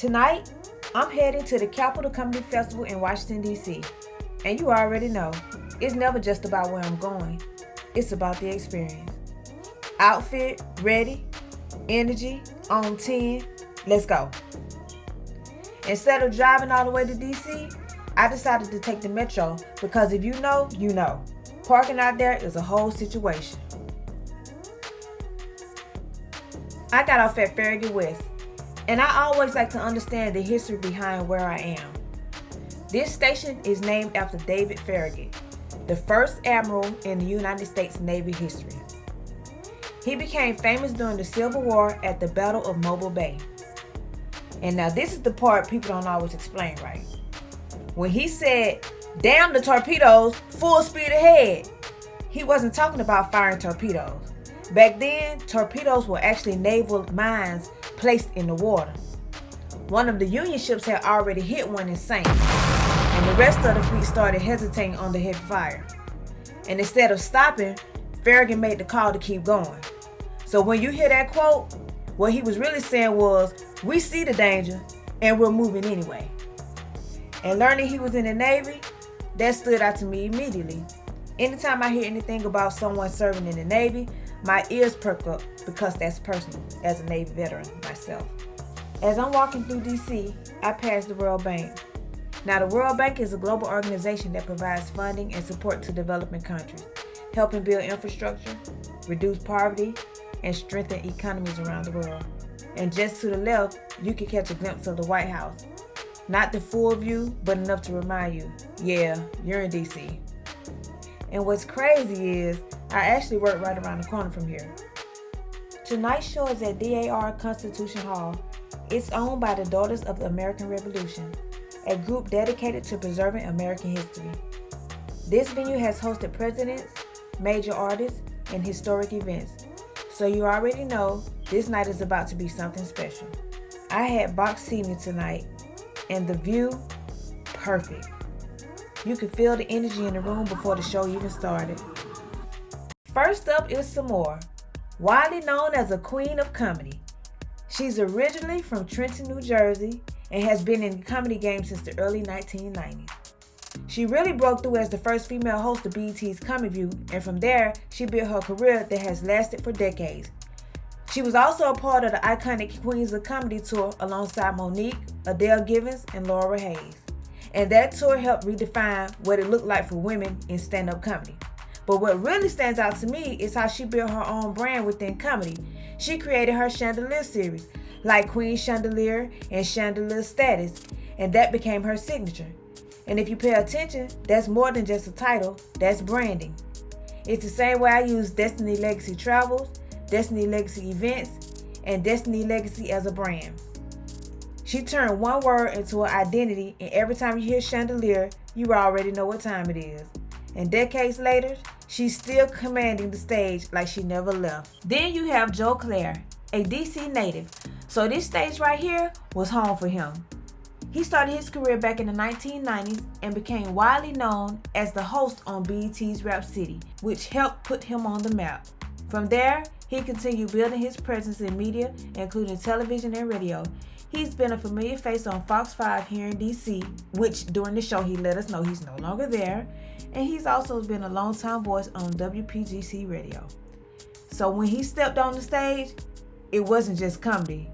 Tonight, I'm heading to the Capital Comedy Festival in Washington, D.C. And you already know, it's never just about where I'm going. It's about the experience. Outfit, ready, energy, on 10, let's go. Instead of driving all the way to D.C., I decided to take the metro because if you know, you know. Parking out there is a whole situation. I got off at Farragut West, and I always like to understand the history behind where I am. This station is named after David Farragut, the first admiral in the United States Navy history. He became famous during the Civil War at the Battle of Mobile Bay. And now this is the part people don't always explain right. When he said, "Damn the torpedoes, full speed ahead," he wasn't talking about firing torpedoes. Back then, torpedoes were actually naval mines placed in the water. One of the Union ships had already hit one and sank, and the rest of the fleet started hesitating under heavy fire. And instead of stopping, Farragut made the call to keep going. So when you hear that quote, what he was really saying was, we see the danger and we're moving anyway. And learning he was in the Navy, that stood out to me immediately. Anytime I hear anything about someone serving in the Navy, my ears perk up because that's personal as a Navy veteran myself. As I'm walking through DC, I pass the World Bank. Now, the World Bank is a global organization that provides funding and support to developing countries, helping build infrastructure, reduce poverty, and strengthen economies around the world. And just to the left, you can catch a glimpse of the White House. Not the full view, but enough to remind you, yeah, you're in DC. And what's crazy is, I actually work right around the corner from here. Tonight's show is at DAR Constitution Hall. It's owned by the Daughters of the American Revolution, a group dedicated to preserving American history. This venue has hosted presidents, major artists, and historic events. So you already know this night is about to be something special. I had box seating tonight, and the view, perfect. You could feel the energy in the room before the show even started. First up is Sommore, widely known as a queen of comedy. She's originally from Trenton, New Jersey, and has been in the comedy game since the early 1990s. She really broke through as the first female host of BET's Comedy View, and from there, she built her career that has lasted for decades. She was also a part of the iconic Queens of Comedy tour alongside Monique, Adele Givens, and Laura Hayes. And that tour helped redefine what it looked like for women in stand-up comedy. But what really stands out to me is how she built her own brand within comedy. She created her Chandelier series, like Queen Chandelier and Chandelier Status, and that became her signature. And if you pay attention, that's more than just a title, that's branding. It's the same way I use Destiny Legacy Travels, Destiny Legacy Events, and Destiny Legacy as a brand. She turned one word into an identity, and every time you hear Chandelier, you already know what time it is. And decades later, she's still commanding the stage like she never left. Then you have Joe Clair, a DC native. So this stage right here was home for him. He started his career back in the 1990s and became widely known as the host on BET's Rap City, which helped put him on the map. From there, he continued building his presence in media, including television and radio. He's been a familiar face on Fox 5 here in DC, which during the show he let us know he's no longer there, and he's also been a longtime voice on WPGC radio. So when he stepped on the stage, it wasn't just comedy.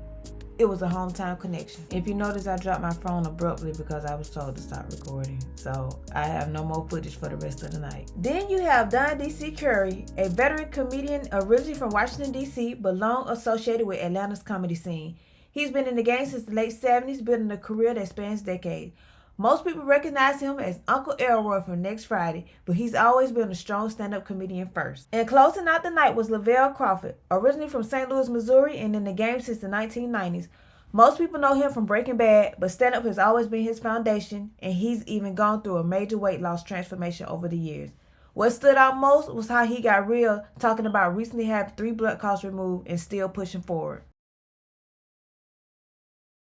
It was a hometown connection. If you notice, I dropped my phone abruptly because I was told to stop recording. So I have no more footage for the rest of the night. Then you have Don D.C. Curry, a veteran comedian originally from Washington, D.C., but long associated with Atlanta's comedy scene. He's been in the game since the late 70s, building a career that spans decades. Most people recognize him as Uncle Elroy from Next Friday, but he's always been a strong stand-up comedian first. And closing out the night was Lavell Crawford, originally from St. Louis, Missouri, and in the game since the 1990s. Most people know him from Breaking Bad, but stand-up has always been his foundation, and he's even gone through a major weight loss transformation over the years. What stood out most was how he got real, talking about recently having 3 blood clots removed and still pushing forward.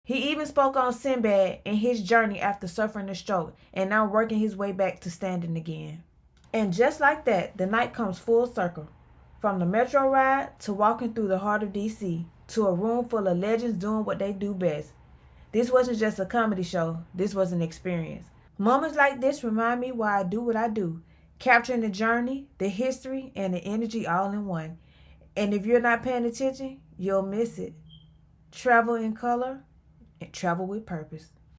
He even spoke on Sinbad and his journey after suffering a stroke and now working his way back to standing again. And just like that, the night comes full circle. From the metro ride to walking through the heart of DC to a room full of legends doing what they do best. This wasn't just a comedy show, this was an experience. Moments like this remind me why I do what I do, capturing the journey, the history, and the energy all in one. And if you're not paying attention, you'll miss it. Travel in color and travel with purpose.